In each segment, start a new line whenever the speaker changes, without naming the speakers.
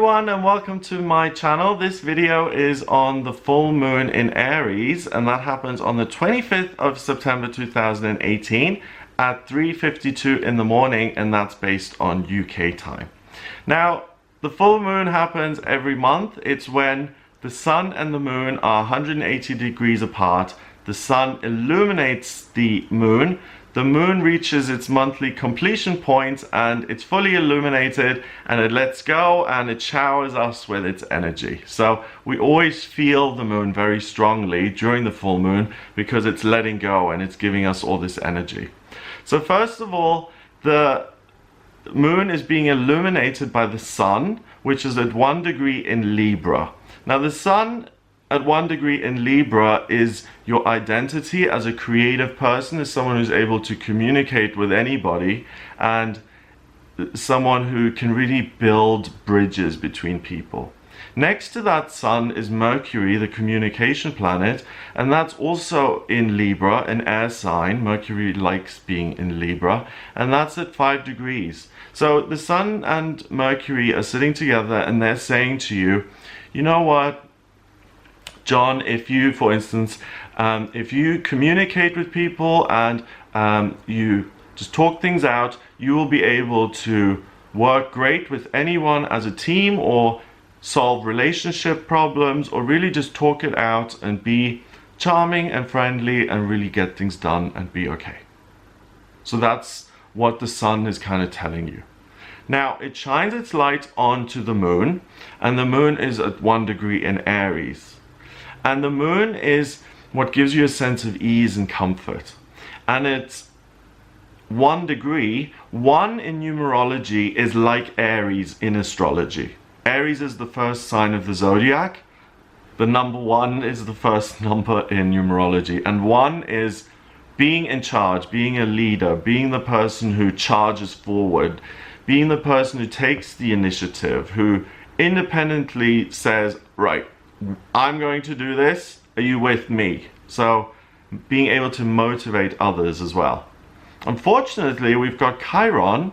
everyone and welcome to my channel. This video is on the full moon in Aries, and that happens on the 25th of September 2018 at 3:52 in the morning, and that's based on UK time. Now, the full moon happens every month. It's when the sun and the moon are 180 degrees apart. The sun illuminates the moon. The moon reaches its monthly completion point and it's fully illuminated, and it lets go and it showers us with its energy. So we always feel the moon very strongly during the full moon because it's letting go and it's giving us all this energy. So first of all, the moon is being illuminated by the sun, which is at 1 degree in Libra. Now the sun at 1 degree in Libra is your identity as a creative person, as someone who's able to communicate with anybody and someone who can really build bridges between people. Next to that sun is Mercury, the communication planet, and that's also in Libra, an air sign. Mercury likes being in Libra, and that's at 5 degrees. So the sun and Mercury are sitting together and they're saying to you, you know what, John, if you, for instance, if you communicate with people and you just talk things out, you will be able to work great with anyone as a team, or solve relationship problems, or really just talk it out and be charming and friendly and really get things done and be okay. So that's what the sun is kind of telling you. Now, it shines its light onto the moon, and the moon is at 1 degree in Aries. And the moon is what gives you a sense of ease and comfort. And it's 1 degree. 1 in numerology is like Aries in astrology. Aries is the first sign of the zodiac. The number 1 is the first number in numerology. And 1 is being in charge, being a leader, being the person who charges forward, being the person who takes the initiative, who independently says, right, I'm going to do this, are you with me? So being able to motivate others as well. Unfortunately, we've got Chiron,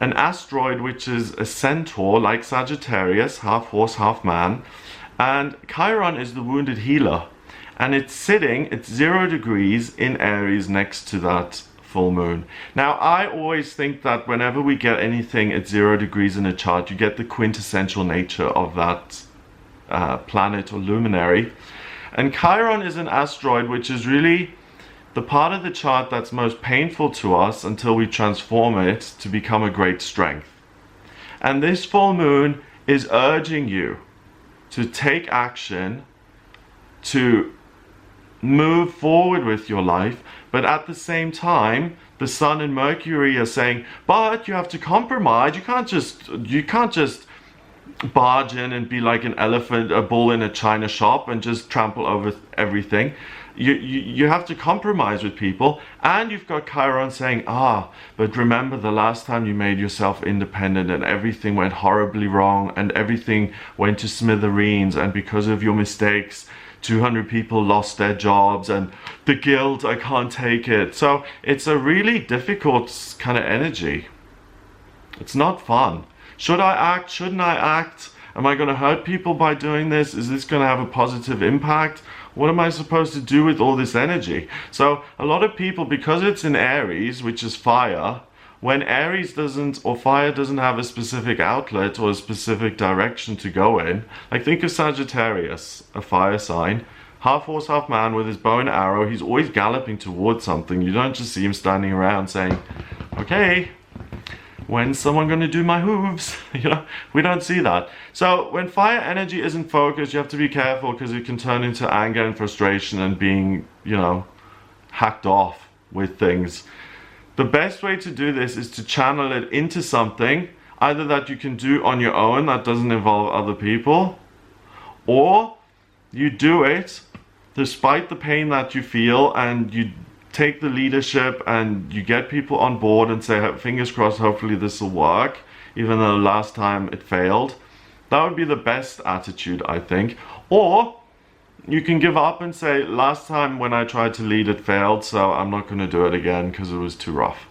an asteroid which is a centaur like Sagittarius, half horse, half man. And Chiron is the wounded healer. And it's sitting at 0 degrees in Aries next to that full moon. Now, I always think that whenever we get anything at 0 degrees in a chart, you get the quintessential nature of that planet or luminary. And Chiron is an asteroid which is really the part of the chart that's most painful to us until we transform it to become a great strength. And this full moon is urging you to take action, to move forward with your life, but at the same time the sun and Mercury are saying, but you have to compromise. You can't just barge in and be like an elephant, a bull in a china shop, and just trample over everything. You have to compromise with people. And you've got Chiron saying, but remember the last time you made yourself independent and everything went horribly wrong and everything went to smithereens, and because of your mistakes 200 people lost their jobs, and the guilt, I can't take it. So it's a really difficult kind of energy. It's not fun. Should I act? Shouldn't I act? Am I going to hurt people by doing this? Is this going to have a positive impact? What am I supposed to do with all this energy? So a lot of people, because it's in Aries, which is fire, when Aries doesn't, or fire doesn't have a specific outlet or a specific direction to go in, like think of Sagittarius, a fire sign, half horse, half man with his bow and arrow. He's always galloping towards something. You don't just see him standing around saying, okay, when's someone going to do my hooves? You know, we don't see that. So when fire energy isn't focused, you have to be careful because it can turn into anger and frustration and being, you know, hacked off with things. The best way to do this is to channel it into something, either that you can do on your own that doesn't involve other people, or you do it despite the pain that you feel, and you take the leadership and you get people on board and say, fingers crossed, hopefully this will work, even though last time it failed. That would be the best attitude, I think. Or you can give up and say, last time when I tried to lead it failed, so I'm not going to do it again because it was too rough.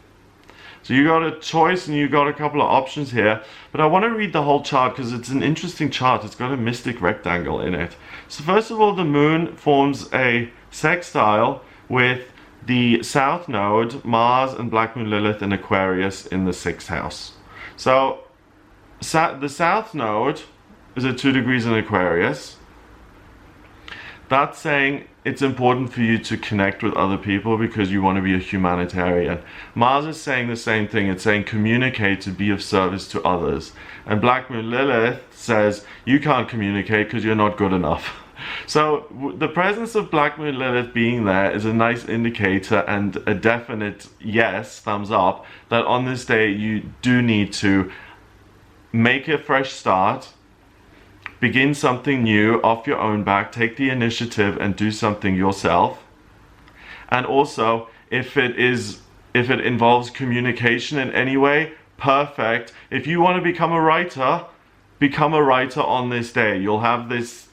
So you got a choice and you got a couple of options here, but I want to read the whole chart because it's an interesting chart. It's got a mystic rectangle in it. So first of all, the moon forms a sextile with the south node, Mars and Black Moon Lilith in Aquarius in the 6th house. So the south node is at 2 degrees in Aquarius. That's saying it's important for you to connect with other people because you want to be a humanitarian. Mars is saying the same thing. It's saying communicate to be of service to others. And Black Moon Lilith says you can't communicate because you're not good enough. So the presence of Black Moon Lilith being there is a nice indicator and a definite yes, thumbs up, that on this day you do need to make a fresh start, begin something new off your own back, take the initiative and do something yourself. And also, if it involves communication in any way, perfect. If you want to become a writer on this day. You'll have this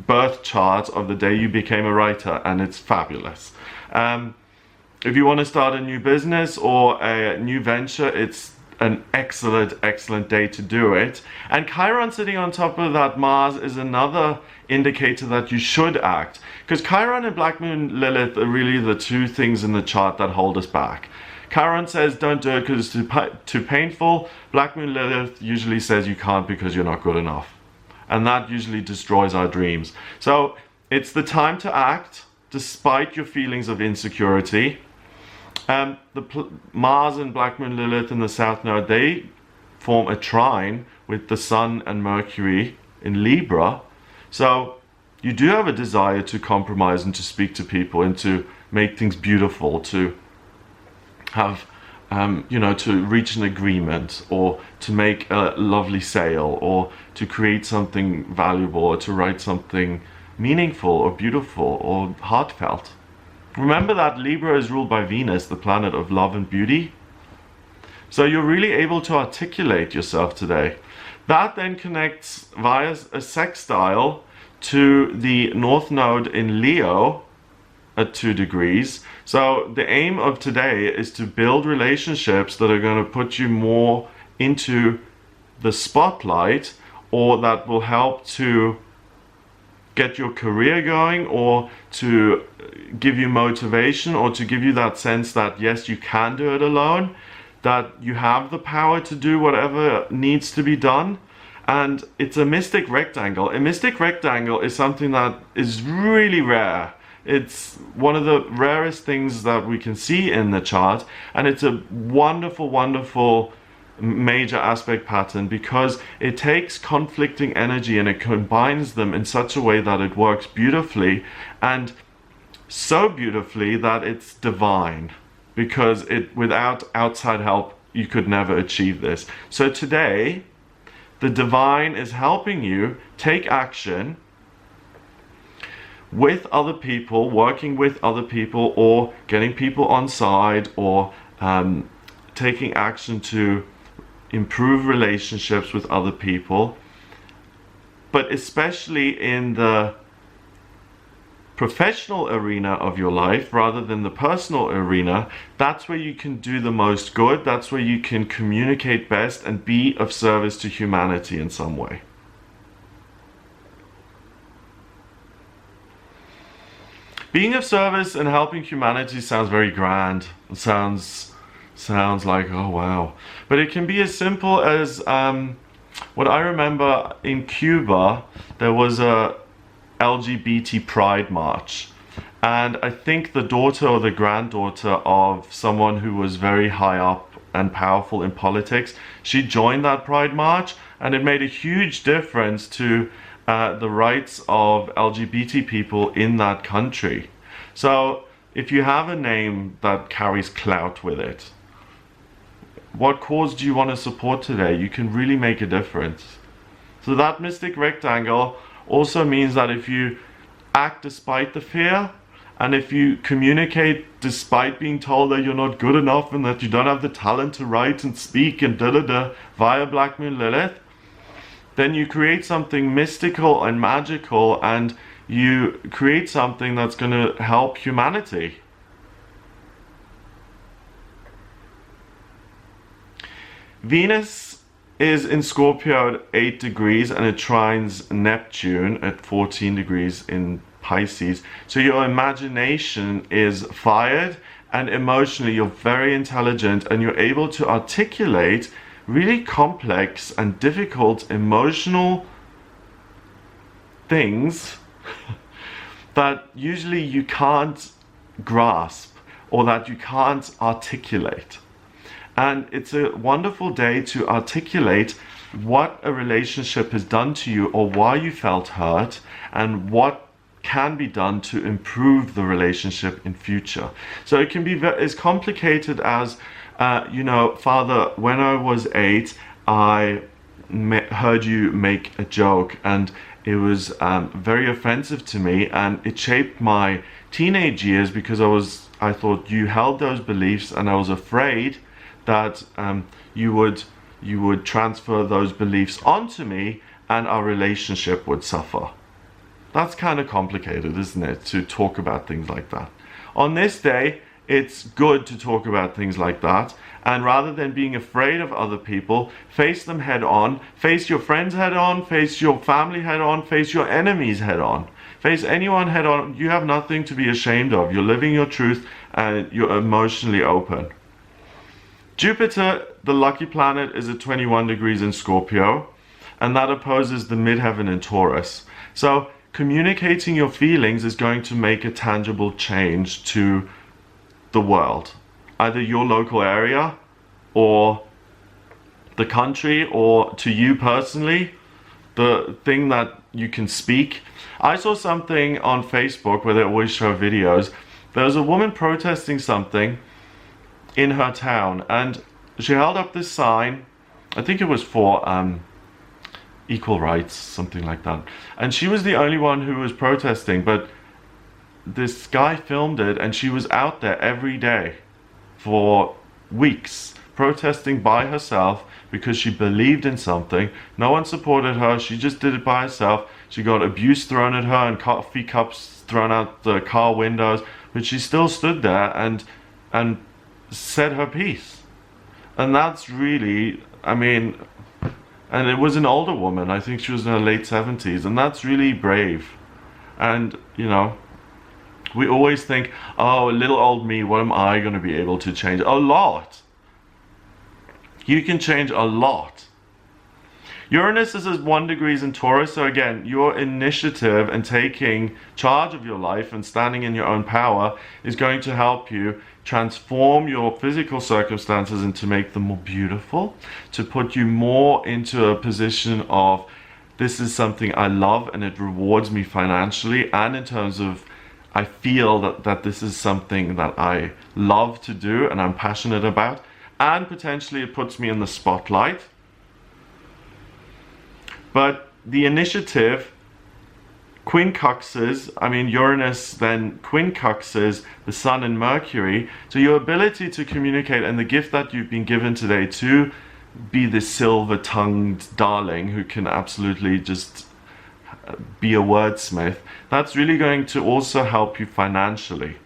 birth chart of the day you became a writer, and it's fabulous. If you want to start a new business or a new venture, it's an excellent day to do it. And Chiron sitting on top of that Mars is another indicator that you should act, because Chiron and Black Moon Lilith are really the two things in the chart that hold us back. Chiron says don't do it because it's too painful. Black Moon Lilith usually says you can't because you're not good enough. And that usually destroys our dreams. So it's the time to act despite your feelings of insecurity. Mars and Black Moon Lilith in the South Node, they form a trine with the Sun and Mercury in Libra. So you do have a desire to compromise and to speak to people and to make things beautiful, to have to reach an agreement, or to make a lovely sale, or to create something valuable, or to write something meaningful or beautiful or heartfelt. Remember that Libra is ruled by Venus, the planet of love and beauty. So you're really able to articulate yourself today. That then connects via a sextile to the North Node in Leo at 2 degrees. So the aim of today is to build relationships that are going to put you more into the spotlight, or that will help to get your career going, or to give you motivation, or to give you that sense that yes, you can do it alone, that you have the power to do whatever needs to be done. And it's a mystic rectangle. A mystic rectangle is something that is really rare. It's one of the rarest things that we can see in the chart, and it's a wonderful major aspect pattern because it takes conflicting energy and it combines them in such a way that it works beautifully, and so beautifully that it's divine, because without outside help you could never achieve this. So today the divine is helping you take action with other people, working with other people, or getting people on side, or taking action to improve relationships with other people. But especially in the professional arena of your life rather than the personal arena, that's where you can do the most good. That's where you can communicate best and be of service to humanity in some way. Being of service and helping humanity sounds very grand. It sounds like, oh wow. But it can be as simple as what I remember in Cuba, there was a LGBT Pride March. And I think the daughter or the granddaughter of someone who was very high up and powerful in politics, she joined that Pride March, and it made a huge difference to the rights of LGBT people in that country. So if you have a name that carries clout with it, what cause do you want to support today? You can really make a difference. So that mystic rectangle also means that if you act despite the fear, and if you communicate despite being told that you're not good enough and that you don't have the talent to write and speak and via Black Moon Lilith, then you create something mystical and magical, and you create something that's going to help humanity. Venus is in Scorpio at 8 degrees and it trines Neptune at 14 degrees in Pisces. So your imagination is fired, and emotionally you're very intelligent and you're able to articulate really complex and difficult emotional things that usually you can't grasp or that you can't articulate. And it's a wonderful day to articulate what a relationship has done to you or why you felt hurt and what can be done to improve the relationship in future. So it can be as complicated as, you know, Father, when I was 8, I heard you make a joke and it was very offensive to me, and it shaped my teenage years because I thought you held those beliefs, and I was afraid that you would transfer those beliefs onto me and our relationship would suffer. That's kind of complicated, isn't it, to talk about things like that. On this day, it's good to talk about things like that, and rather than being afraid of other people, face them head on, face your friends head on, face your family head on, face your enemies head on. Face anyone head on. You have nothing to be ashamed of. You're living your truth and you're emotionally open. Jupiter, the lucky planet, is at 21 degrees in Scorpio, and that opposes the midheaven in Taurus. So communicating your feelings is going to make a tangible change to the world, either your local area or the country, or to you personally, the thing that you can speak. I saw something on Facebook where they always show videos. There was a woman protesting something in her town, and she held up this sign. I think it was for equal rights, something like that, and she was the only one who was protesting, but this guy filmed it, and she was out there every day for weeks protesting by herself because she believed in something. No one supported her. She just did it by herself. She got abuse thrown at her and coffee cups thrown out the car windows, but she still stood there and said her piece. And that's really, I mean, and it was an older woman. I think she was in her late 70s, and that's really brave. And, you know, we always think, oh, little old me, what am I going to be able to change? A lot. You can change a lot. Uranus is at 1 degrees in Taurus, so again, your initiative and taking charge of your life and standing in your own power is going to help you transform your physical circumstances and to make them more beautiful, to put you more into a position of, this is something I love and it rewards me financially, and in terms of I feel that this is something that I love to do and I'm passionate about, and potentially it puts me in the spotlight. But the initiative quincunxes, I mean Uranus then quincunxes the Sun and Mercury, so your ability to communicate and the gift that you've been given today to be this silver-tongued darling who can absolutely just be a wordsmith, that's really going to also help you financially.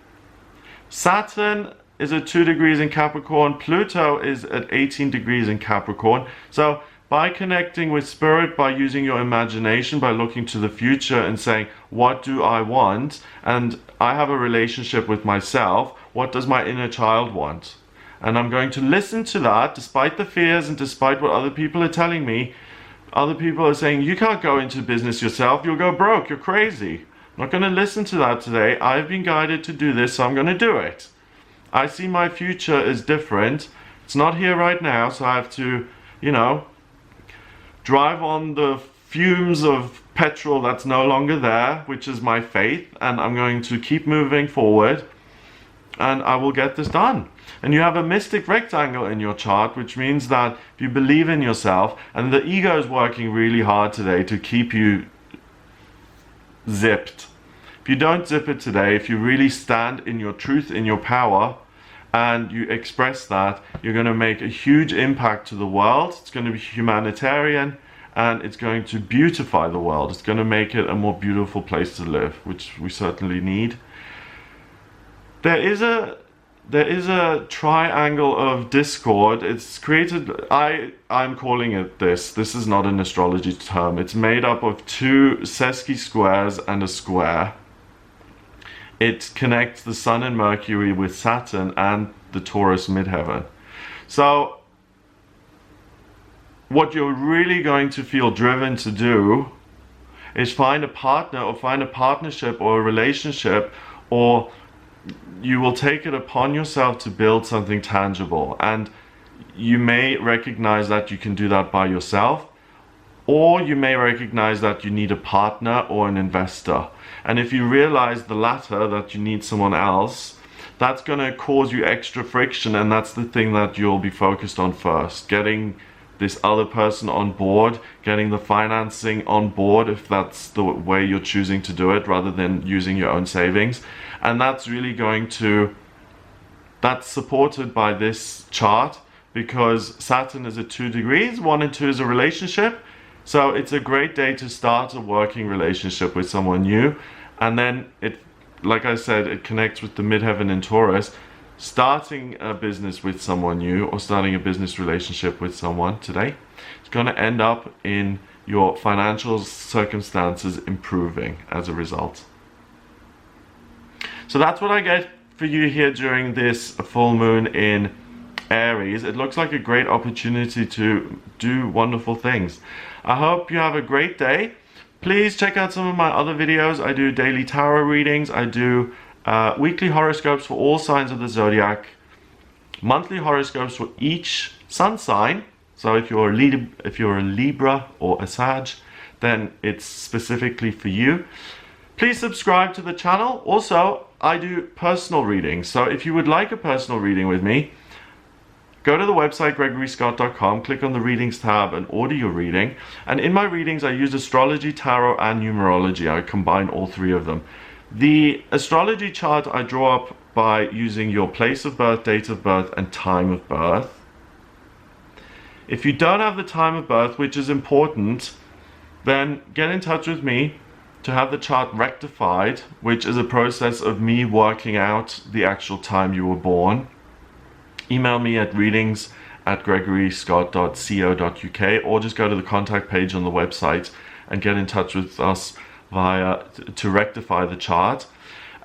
Saturn is at 2 degrees in Capricorn, Pluto is at 18 degrees in Capricorn. So by connecting with spirit, by using your imagination, by looking to the future and saying, what do I want? And I have a relationship with myself. What does my inner child want? And I'm going to listen to that despite the fears and despite what other people are telling me. Other people are saying, you can't go into business yourself, you'll go broke, you're crazy. I'm not going to listen to that today. I've been guided to do this, so I'm going to do it. I see my future is different. It's not here right now, so I have to, you know, drive on the fumes of petrol that's no longer there, which is my faith, and I'm going to keep moving forward, and I will get this done. And you have a mystic rectangle in your chart, which means that if you believe in yourself, and the ego is working really hard today to keep you zipped. If you don't zip it today, if you really stand in your truth, in your power, and you express that, you're going to make a huge impact to the world. It's going to be humanitarian, and it's going to beautify the world. It's going to make it a more beautiful place to live, which we certainly need. There is a there is a triangle of discord. It's created, I'm calling it this. This is not an astrology term. It's made up of two sesqui squares and a square. It connects the Sun and Mercury with Saturn and the Taurus midheaven. So what you're really going to feel driven to do is find a partner or find a partnership or a relationship, or you will take it upon yourself to build something tangible. And you may recognize that you can do that by yourself, or you may recognize that you need a partner or an investor. And if you realize the latter, that you need someone else, that's going to cause you extra friction, and that's the thing that you'll be focused on first. Getting this other person on board, getting the financing on board if that's the way you're choosing to do it, rather than using your own savings. And that's really that's supported by this chart, because Saturn is at 2 degrees, 1 and 2 is a relationship. So it's a great day to start a working relationship with someone new. And then it, like I said, it connects with the midheaven in Taurus. Starting a business with someone new or starting a business relationship with someone today, it's going to end up in your financial circumstances improving as a result. So that's what I get for you here during this full moon in Aries. It looks like a great opportunity to do wonderful things. I hope you have a great day. Please check out some of my other videos. I do daily tarot readings. I do weekly horoscopes for all signs of the zodiac, monthly horoscopes for each sun sign. So if you're a Libra or a Sag, then it's specifically for you. Please subscribe to the channel. Also, I do personal readings. So if you would like a personal reading with me, go to the website gregoryscott.com, click on the readings tab and order your reading. And in my readings, I use astrology, tarot and numerology. I combine all three of them. The astrology chart I draw up by using your place of birth, date of birth, and time of birth. If you don't have the time of birth, which is important, then get in touch with me to have the chart rectified, which is a process of me working out the actual time you were born. Email me at readings@gregoryscott.co.uk, or just go to the contact page on the website and get in touch with us to rectify the chart.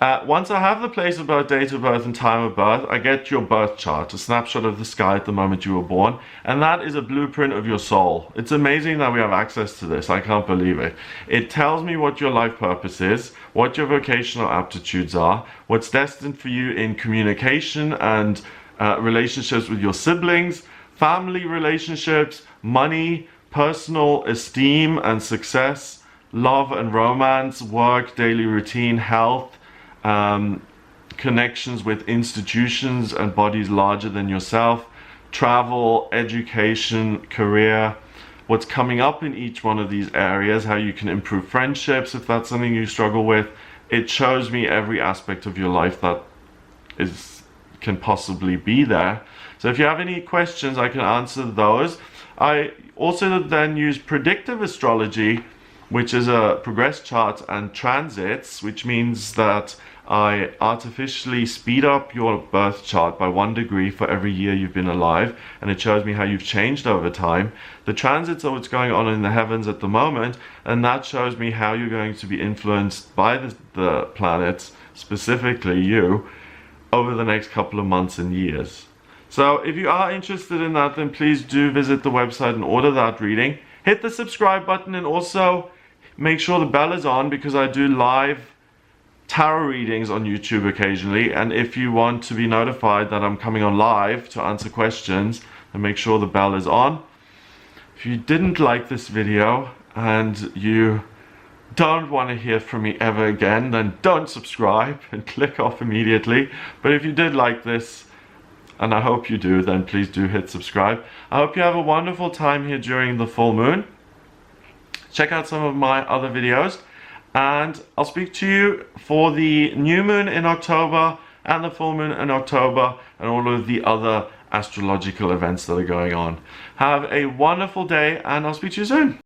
Once I have the place of birth, date of birth and time of birth, I get your birth chart, a snapshot of the sky at the moment you were born, and that is a blueprint of your soul. It's amazing that we have access to this. I can't believe it. It tells me what your life purpose is, what your vocational aptitudes are, what's destined for you in communication and relationships with your siblings, family relationships, money, personal esteem and success, love and romance, work, daily routine, health, connections with institutions and bodies larger than yourself, travel, education, career, what's coming up in each one of these areas, how you can improve friendships if that's something you struggle with. It shows me every aspect of your life that can possibly be there. So if you have any questions, I can answer those. I also then use predictive astrology, which is a progress chart and transits, which means that I artificially speed up your birth chart by 1 degree for every year you've been alive, and it shows me how you've changed over time. The transits are what's going on in the heavens at the moment, and that shows me how you're going to be influenced by the planets, specifically you, over the next couple of months and years. So if you are interested in that, then please do visit the website and order that reading. Hit the subscribe button and also make sure the bell is on, because I do live tarot readings on YouTube occasionally, and if you want to be notified that I'm coming on live to answer questions, then make sure the bell is on. If you didn't like this video and you don't want to hear from me ever again, then don't subscribe and click off immediately. But if you did like this, and I hope you do, then please do hit subscribe. I hope you have a wonderful time here during the full moon. Check out some of my other videos, and I'll speak to you for the new moon in October and the full moon in October and all of the other astrological events that are going on. Have a wonderful day, and I'll speak to you soon.